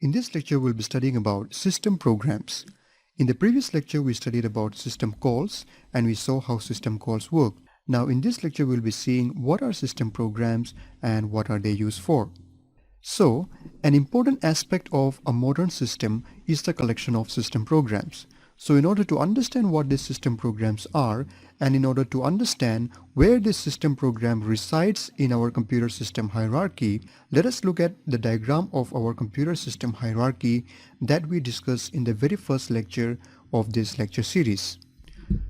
In this lecture, we'll be studying about system programs. In the previous lecture, we studied about system calls and we saw how system calls work. Now in this lecture, we'll be seeing what are system programs and what are they used for. So, an important aspect of a modern system is the collection of system programs. So in order to understand what these system programs are, and in order to understand where this system program resides in our computer system hierarchy, let us look at the diagram of our computer system hierarchy that we discussed in the very first lecture of this lecture series.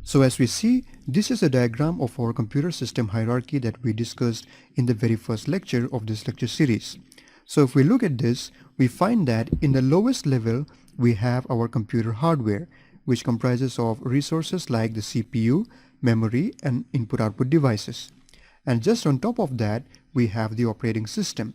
So as we see, this is a diagram of our computer system hierarchy that we discussed in the very first lecture of this lecture series. So if we look at this, we find that in the lowest level, we have our computer hardware, which comprises of resources like the CPU, memory, and input-output devices. And just on top of that, we have the operating system.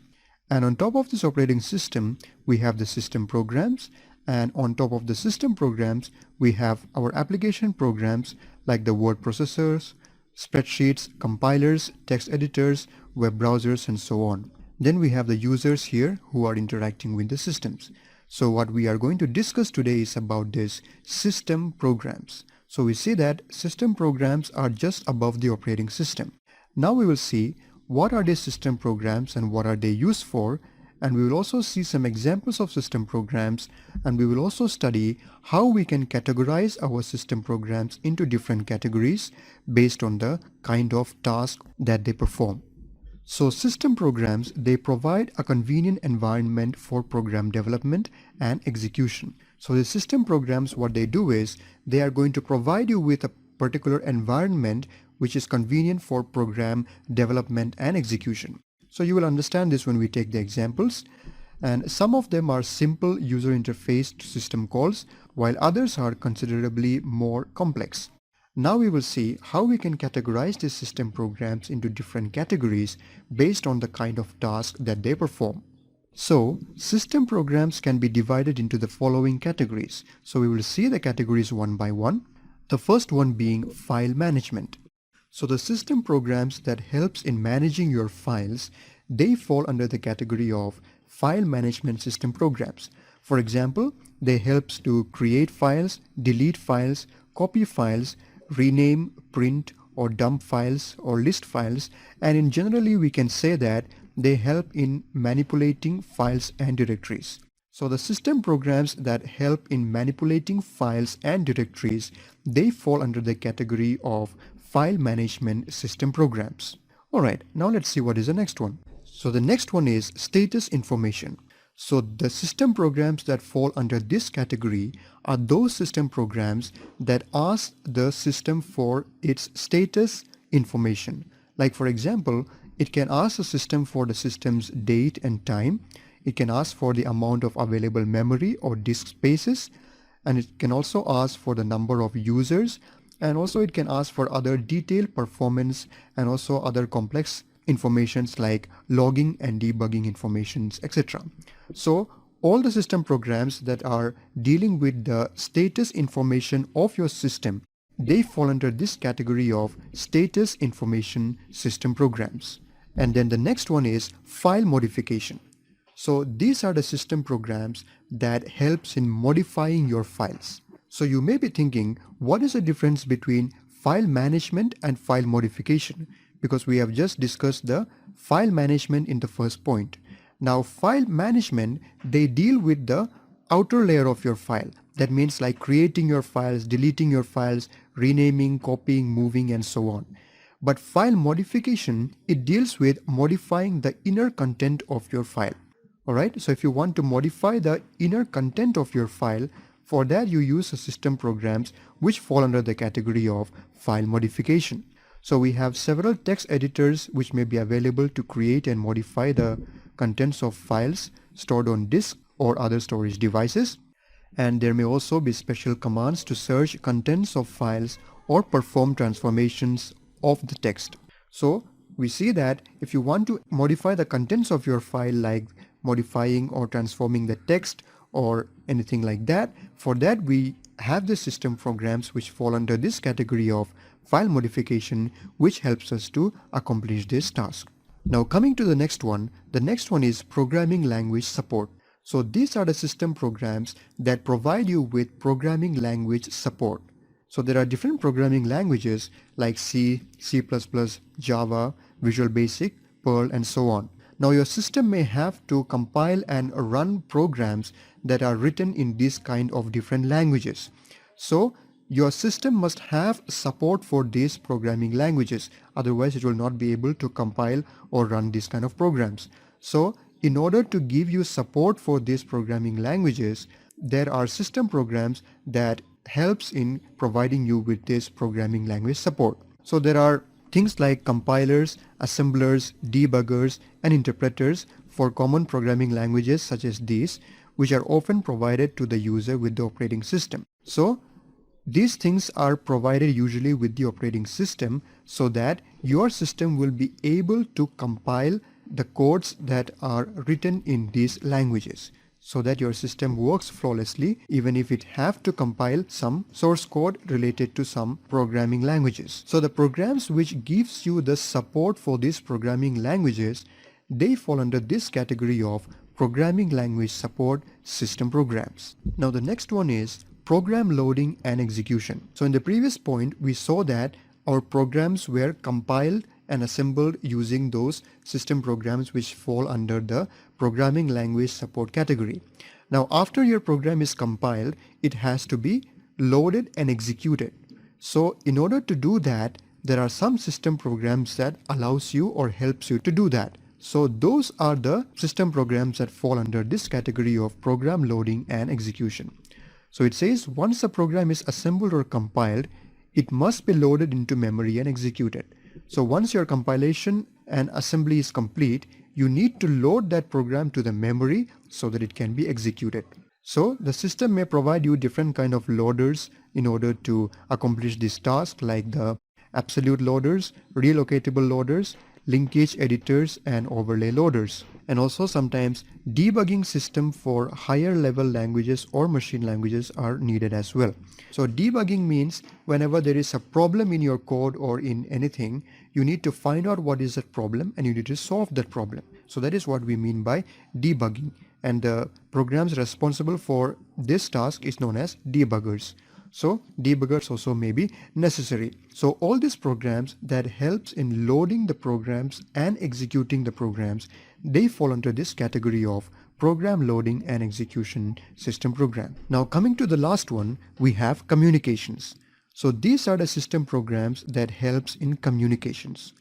And on top of this operating system, we have the system programs. And on top of the system programs, we have our application programs like the word processors, spreadsheets, compilers, text editors, web browsers, and so on. Then we have the users here who are interacting with the systems. So what we are going to discuss today is about this system programs. So we see that system programs are just above the operating system. Now we will see what are these system programs and what are they used for, and we will also see some examples of system programs, and we will also study how we can categorize our system programs into different categories based on the kind of task that they perform. So system programs, they provide a convenient environment for program development and execution. So the system programs, what they do is they are going to provide you with a particular environment which is convenient for program development and execution. So you will understand this when we take the examples. And some of them are simple user interface system calls, while others are considerably more complex. Now we will see how we can categorize these system programs into different categories based on the kind of task that they perform. So system programs can be divided into the following categories. So we will see the categories one by one. The first one being file management. So the system programs that helps in managing your files, they fall under the category of file management system programs. For example, they helps to create files, delete files, copy files, rename, print, or dump files or list files, and in generally we can say that they help in manipulating files and directories. So the system programs that help in manipulating files and directories, they fall under the category of file management system programs. Alright, now let's see what is the next one. So the next one is status information. So the system programs that fall under this category are those system programs that ask the system for its status information. Like for example, it can ask the system for the system's date and time. It can ask for the amount of available memory or disk spaces, and it can also ask for the number of users, and also it can ask for other detailed performance and also other complex informations like logging and debugging informations, etc. So all the system programs that are dealing with the status information of your system, they fall under this category of status information system programs. And then the next one is file modification. So these are the system programs that helps in modifying your files. So you may be thinking, what is the difference between file management and file modification? Because we have just discussed the file management in the first point. Now file management, they deal with the outer layer of your file. That means like creating your files, deleting your files, renaming, copying, moving, and so on. But file modification, it deals with modifying the inner content of your file. Alright, so if you want to modify the inner content of your file, for that you use the system programs which fall under the category of file modification. So we have several text editors which may be available to create and modify the contents of files stored on disk or other storage devices. And there may also be special commands to search contents of files or perform transformations of the text. So we see that if you want to modify the contents of your file, like modifying or transforming the text or anything like that, for that we have the system programs which fall under this category of file modification, which helps us to accomplish this task. Now coming to the next one is programming language support. So these are the system programs that provide you with programming language support. So there are different programming languages like C, C++, Java, Visual Basic, Perl, and so on. Now your system may have to compile and run programs that are written in these kind of different languages. So your system must have support for these programming languages, otherwise it will not be able to compile or run these kind of programs. So in order to give you support for these programming languages, there are system programs that helps in providing you with this programming language support. So there are things like compilers, assemblers, debuggers, and interpreters for common programming languages such as these, which are often provided to the user with the operating system. So these things are provided usually with the operating system so that your system will be able to compile the codes that are written in these languages, so that your system works flawlessly even if it have to compile some source code related to some programming languages. So the programs which gives you the support for these programming languages, they fall under this category of programming language support system programs. Now the next one is program loading and execution. So in the previous point, we saw that our programs were compiled and assembled using those system programs which fall under the programming language support category. Now after your program is compiled, it has to be loaded and executed. So in order to do that, there are some system programs that allows you or helps you to do that. So those are the system programs that fall under this category of program loading and execution. So it says once a program is assembled or compiled, it must be loaded into memory and executed. So once your compilation and assembly is complete, you need to load that program to the memory so that it can be executed. So the system may provide you different kind of loaders in order to accomplish this task, like the absolute loaders, relocatable loaders, linkage editors, and overlay loaders. And also sometimes debugging system for higher level languages or machine languages are needed as well. So debugging means whenever there is a problem in your code or in anything, you need to find out what is that problem and you need to solve that problem. So that is what we mean by debugging. And the programs responsible for this task is known as debuggers. So debuggers also may be necessary. So all these programs that helps in loading the programs and executing the programs, they fall under this category of program loading and execution system program. Now coming to the last one, we have communications. So these are the system programs that helps in communications.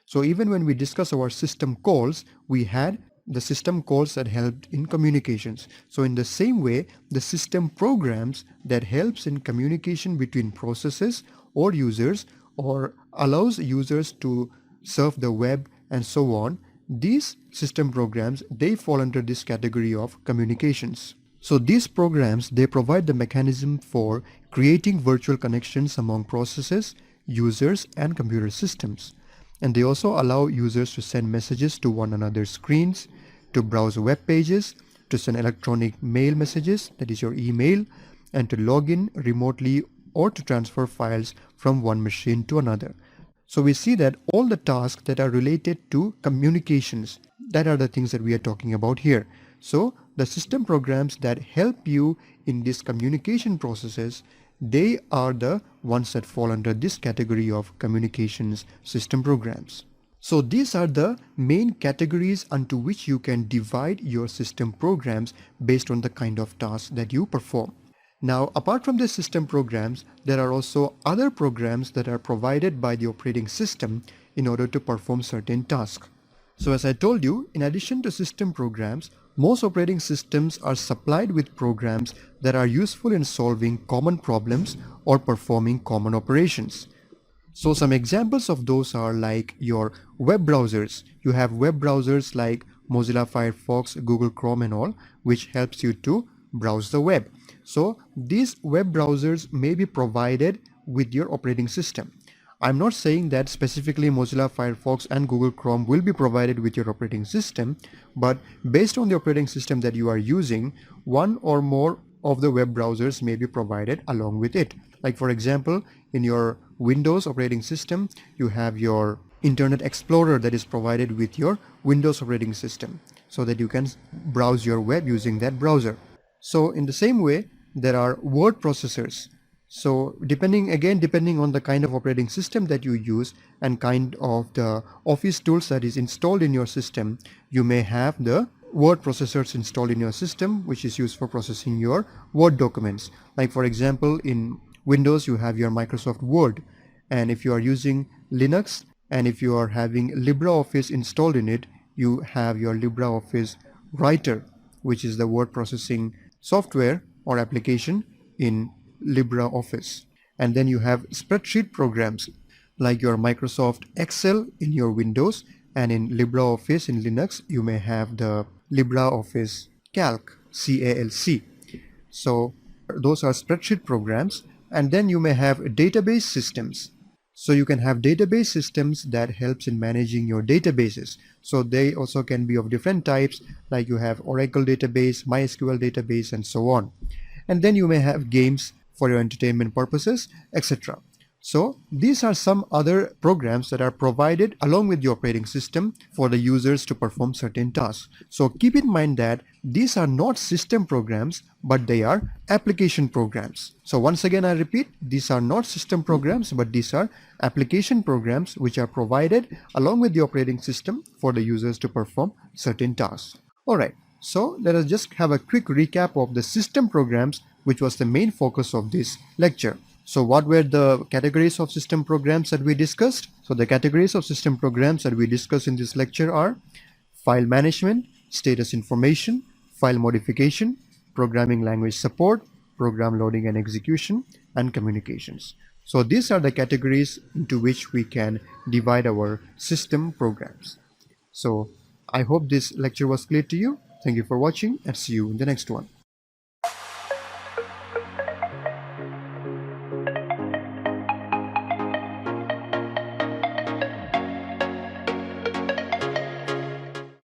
So even when we discuss our system calls, we had the system calls that helped in communications. So in the same way, the system programs that helps in communication between processes or users or allows users to surf the web and so on, these system programs, they fall under this category of communications. So these programs, they provide the mechanism for creating virtual connections among processes, users, and computer systems. And they also allow users to send messages to one another's screens, to browse web pages, to send electronic mail messages, that is your email, and to log in remotely or to transfer files from one machine to another. So we see that all the tasks that are related to communications, that are the things that we are talking about here. So the system programs that help you in these communication processes, they are the ones that fall under this category of communications system programs. So these are the main categories unto which you can divide your system programs based on the kind of tasks that you perform. Now, apart from the system programs, there are also other programs that are provided by the operating system in order to perform certain tasks. So as I told you, in addition to system programs, most operating systems are supplied with programs that are useful in solving common problems or performing common operations. So some examples of those are like your web browsers. You have web browsers like Mozilla Firefox, Google Chrome and all, which helps you to browse the web. So these web browsers may be provided with your operating system. I'm not saying that specifically Mozilla Firefox and Google Chrome will be provided with your operating system, but based on the operating system that you are using, one or more of the web browsers may be provided along with it. Like for example, in your Windows operating system, you have your Internet Explorer that is provided with your Windows operating system. so that you can browse your web using that browser. So in the same way, there are word processors. So depending on the kind of operating system that you use and kind of the office tools that is installed in your system, you may have the word processors installed in your system, which is used for processing your Word documents. Like for example, in Windows you have your Microsoft Word, and if you are using Linux and if you are having LibreOffice installed in it, you have your LibreOffice Writer, which is the word processing software or application in LibreOffice. And then you have spreadsheet programs like your Microsoft Excel in your Windows, and in LibreOffice in Linux you may have the LibreOffice Calc, CALC. So those are spreadsheet programs. And then you may have database systems. So you can have database systems that helps in managing your databases. So they also can be of different types, like you have Oracle database, MySQL database, and so on. And then you may have games for your entertainment purposes, etc. So these are some other programs that are provided along with the operating system for the users to perform certain tasks. So keep in mind that these are not system programs, but they are application programs. So once again I repeat, these are not system programs, but these are application programs which are provided along with the operating system for the users to perform certain tasks. Alright, so let us just have a quick recap of the system programs, which was the main focus of this lecture. So what were the categories of system programs that we discussed? So the categories of system programs that we discussed in this lecture are file management, status information, file modification, programming language support, program loading and execution, and communications. So these are the categories into which we can divide our system programs. So I hope this lecture was clear to you. Thank you for watching and see you in the next one.